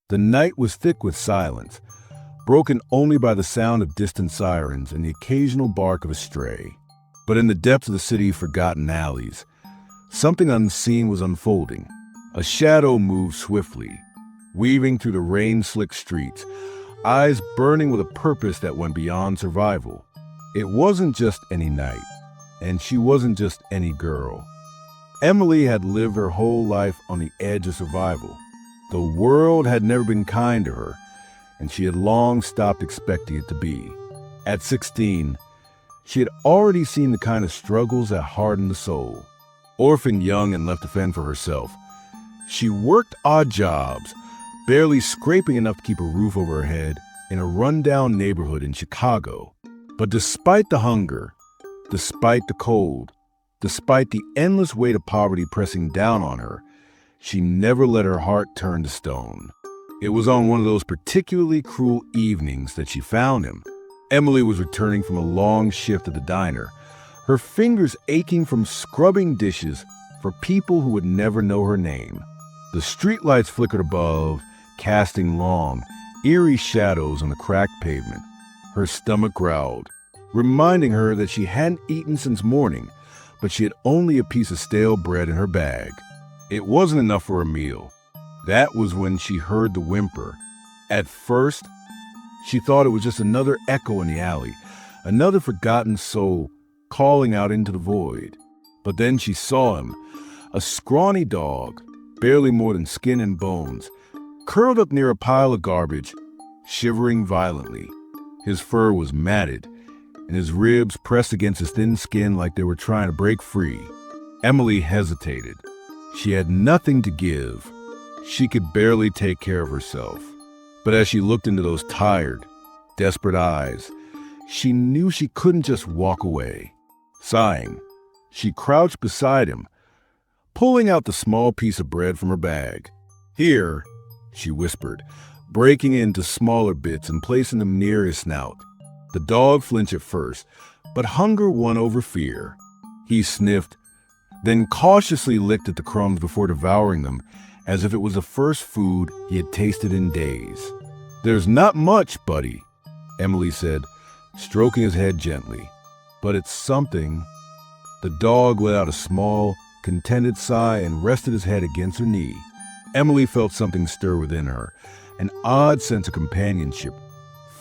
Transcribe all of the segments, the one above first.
The night was thick with silence, broken only by the sound of distant sirens and the occasional bark of a stray. But in the depths of the city's forgotten alleys, something unseen was unfolding. A shadow moved swiftly, weaving through the rain-slicked streets, eyes burning with a purpose that went beyond survival. It wasn't just any night, and she wasn't just any girl. Emily had lived her whole life on the edge of survival. The world had never been kind to her, and she had long stopped expecting it to be. At 16, she had already seen the kind of struggles that harden the soul. Orphaned young and left to fend for herself, she worked odd jobs, barely scraping enough to keep a roof over her head in a rundown neighborhood in Chicago. But despite the hunger, despite the cold, despite the endless weight of poverty pressing down on her, she never let her heart turn to stone. It was on one of those particularly cruel evenings that she found him. Emily was returning from a long shift at the diner, her fingers aching from scrubbing dishes for people who would never know her name. The streetlights flickered above, casting long, eerie shadows on the cracked pavement. Her stomach growled, reminding her that she hadn't eaten since morning, but she had only a piece of stale bread in her bag. It wasn't enough for a meal. That was when she heard the whimper. At first, she thought it was just another echo in the alley, another forgotten soul calling out into the void. But then she saw him, a scrawny dog, barely more than skin and bones, curled up near a pile of garbage, shivering violently. His fur was matted, and his ribs pressed against his thin skin like they were trying to break free. Emily hesitated. She had nothing to give. She could barely take care of herself. But as she looked into those tired, desperate eyes, she knew she couldn't just walk away. Sighing, she crouched beside him, pulling out the small piece of bread from her bag. "Here," she whispered, breaking it into smaller bits and placing them near his snout. The dog flinched at first, but hunger won over fear. He sniffed, then cautiously licked at the crumbs before devouring them as if it was the first food he had tasted in days. "There's not much, buddy," Emily said, stroking his head gently. "But it's something." The dog let out a small, contented sigh and rested his head against her knee. Emily felt something stir within her, an odd sense of companionship,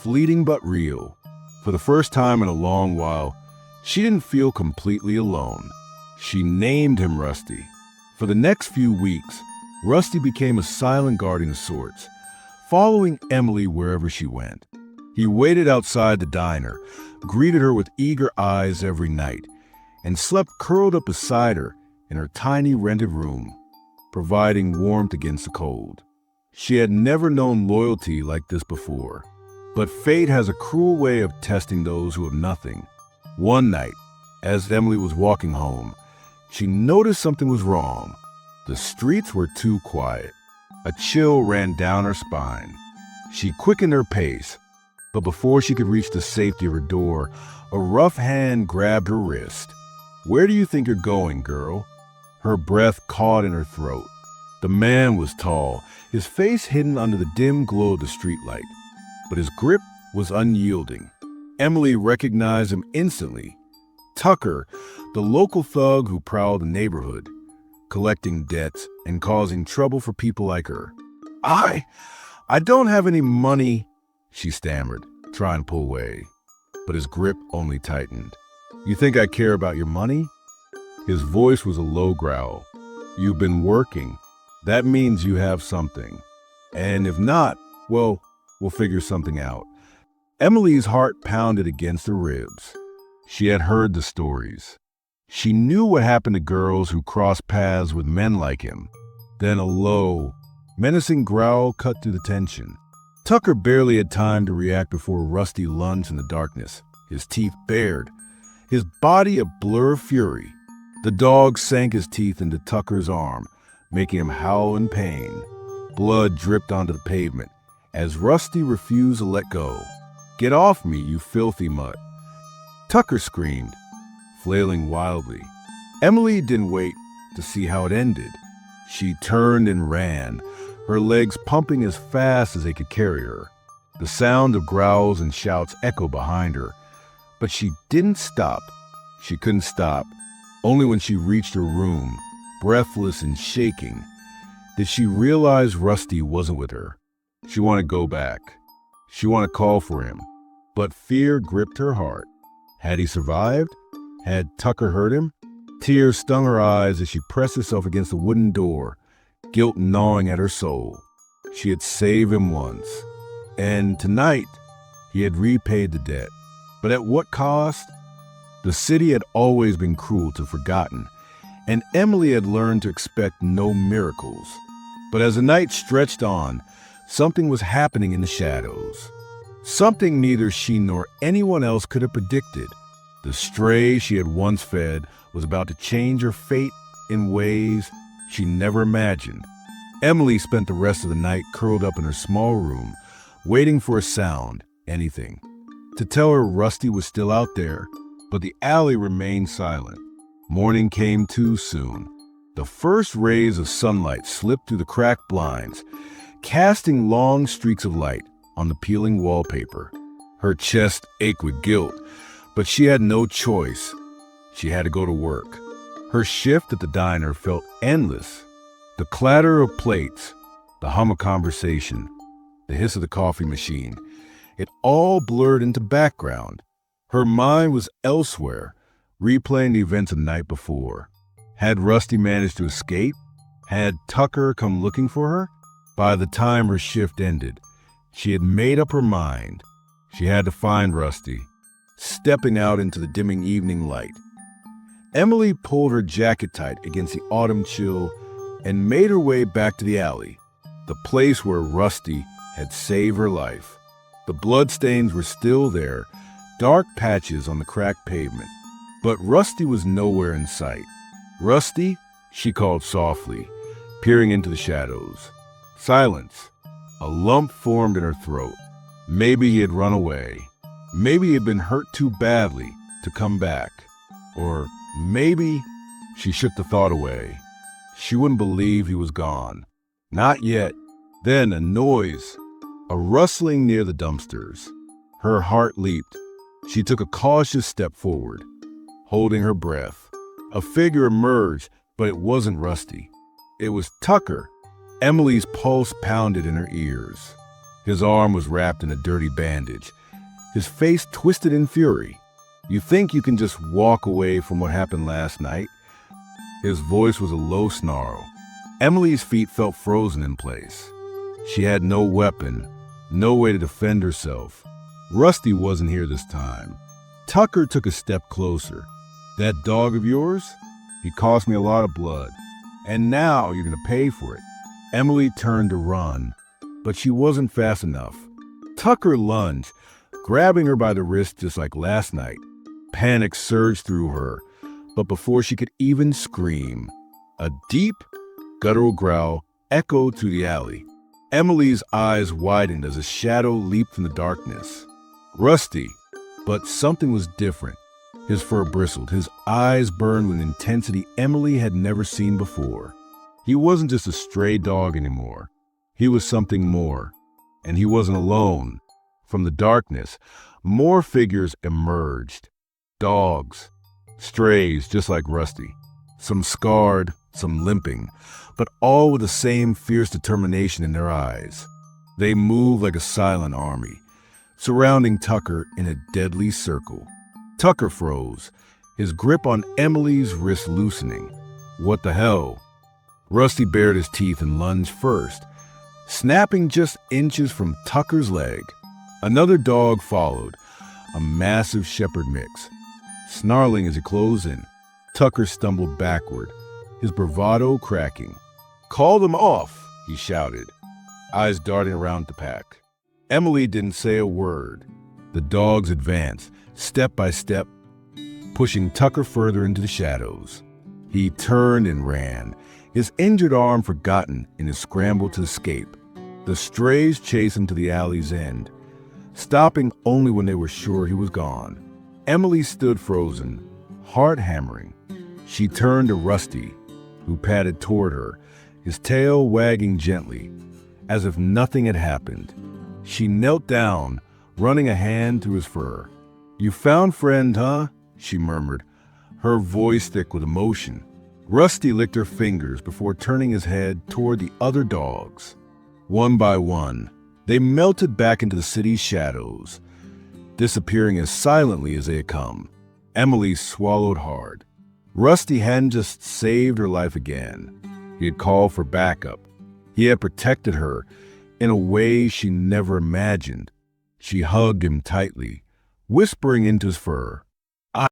fleeting but real. For the first time in a long while, she didn't feel completely alone. She named him Rusty. For the next few weeks, Rusty became a silent guardian of sorts, following Emily wherever she went. He waited outside the diner, greeted her with eager eyes every night, and slept curled up beside her in her tiny rented room, providing warmth against the cold. She had never known loyalty like this before, but fate has a cruel way of testing those who have nothing. One night, as Emily was walking home, she noticed something was wrong. The streets were too quiet. A chill ran down her spine. She quickened her pace, but before she could reach the safety of her door, a rough hand grabbed her wrist. "Where do you think you're going, girl?" Her breath caught in her throat. The man was tall, his face hidden under the dim glow of the streetlight, but his grip was unyielding. Emily recognized him instantly. Tucker, the local thug who prowled the neighborhood, collecting debts and causing trouble for people like her. I don't have any money," she stammered, trying to pull away. But his grip only tightened. "You think I care about your money?" His voice was a low growl. "You've been working. That means you have something. And if not, well, we'll figure something out." Emily's heart pounded against her ribs. She had heard the stories. She knew what happened to girls who crossed paths with men like him. Then a low, menacing growl cut through the tension. Tucker barely had time to react before Rusty lunged in the darkness, his teeth bared, his body a blur of fury. The dog sank his teeth into Tucker's arm, making him howl in pain. Blood dripped onto the pavement as Rusty refused to let go. "Get off me, you filthy mutt!" Tucker screamed, flailing wildly. Emily didn't wait to see how it ended. She turned and ran, her legs pumping as fast as they could carry her. The sound of growls and shouts echoed behind her, but she didn't stop. She couldn't stop. Only when she reached her room, breathless and shaking, did she realize Rusty wasn't with her. She wanted to go back. She wanted to call for him, but fear gripped her heart. Had he survived? Had Tucker hurt him? Tears stung her eyes as she pressed herself against the wooden door, guilt gnawing at her soul. She had saved him once, and tonight he had repaid the debt. But at what cost? The city had always been cruel to Forgotten, and Emily had learned to expect no miracles. But as the night stretched on, something was happening in the shadows. Something neither she nor anyone else could have predicted. The stray she had once fed was about to change her fate in ways she never imagined. Emily spent the rest of the night curled up in her small room, waiting for a sound, anything, to tell her Rusty was still out there, but the alley remained silent. Morning came too soon. The first rays of sunlight slipped through the cracked blinds, casting long streaks of light on the peeling wallpaper. Her chest ached with guilt, but she had no choice. She had to go to work. Her shift at the diner felt endless. The clatter of plates, the hum of conversation, the hiss of the coffee machine, it all blurred into background. Her mind was elsewhere, replaying the events of the night before. Had Rusty managed to escape? Had Tucker come looking for her? By the time her shift ended, she had made up her mind. She had to find Rusty. Stepping out into the dimming evening light, Emily pulled her jacket tight against the autumn chill and made her way back to the alley, the place where Rusty had saved her life. The bloodstains were still there, dark patches on the cracked pavement, but Rusty was nowhere in sight. "Rusty?" she called softly, peering into the shadows. Silence. A lump formed in her throat. Maybe he had run away. Maybe he had been hurt too badly to come back. Or maybe she shook the thought away. She wouldn't believe he was gone. Not yet. Then a noise, a rustling near the dumpsters. Her heart leaped. She took a cautious step forward, holding her breath. A figure emerged, but it wasn't Rusty. It was Tucker. Emily's pulse pounded in her ears. His arm was wrapped in a dirty bandage, his face twisted in fury. "You think you can just walk away from what happened last night?" His voice was a low snarl. Emily's feet felt frozen in place. She had no weapon, no way to defend herself. Rusty wasn't here this time. Tucker took a step closer. "That dog of yours? He cost me a lot of blood. And now you're going to pay for it." Emily turned to run, but she wasn't fast enough. Tucker lunged, grabbing her by the wrist just like last night. Panic surged through her, but before she could even scream, a deep, guttural growl echoed through the alley. Emily's eyes widened as a shadow leaped from the darkness. Rusty, but something was different. His fur bristled, his eyes burned with intensity Emily had never seen before. He wasn't just a stray dog anymore. He was something more, and he wasn't alone. From the darkness, more figures emerged. Dogs, strays just like Rusty, some scarred, some limping, but all with the same fierce determination in their eyes. They moved like a silent army, surrounding Tucker in a deadly circle. Tucker froze, his grip on Emily's wrist loosening. What the hell? Rusty bared his teeth and lunged first, snapping just inches from Tucker's leg. Another dog followed, a massive shepherd mix. Snarling as he closed in, Tucker stumbled backward, his bravado cracking. "Call them off," he shouted, eyes darting around the pack. Emily didn't say a word. The dogs advanced, step by step, pushing Tucker further into the shadows. He turned and ran, his injured arm forgotten in his scramble to escape. The strays chased him to the alley's end, stopping only when they were sure he was gone. Emily stood frozen, heart hammering. She turned to Rusty, who padded toward her, his tail wagging gently. as if nothing had happened. She knelt down, running a hand through his fur. "You found friend, huh?" she murmured, her voice thick with emotion. Rusty licked her fingers before turning his head toward the other dogs. One by one, they melted back into the city's shadows, disappearing as silently as they had come. Emily swallowed hard. Rusty hadn't just saved her life again. He had called for backup. He had protected her in a way she never imagined. She hugged him tightly, whispering into his fur,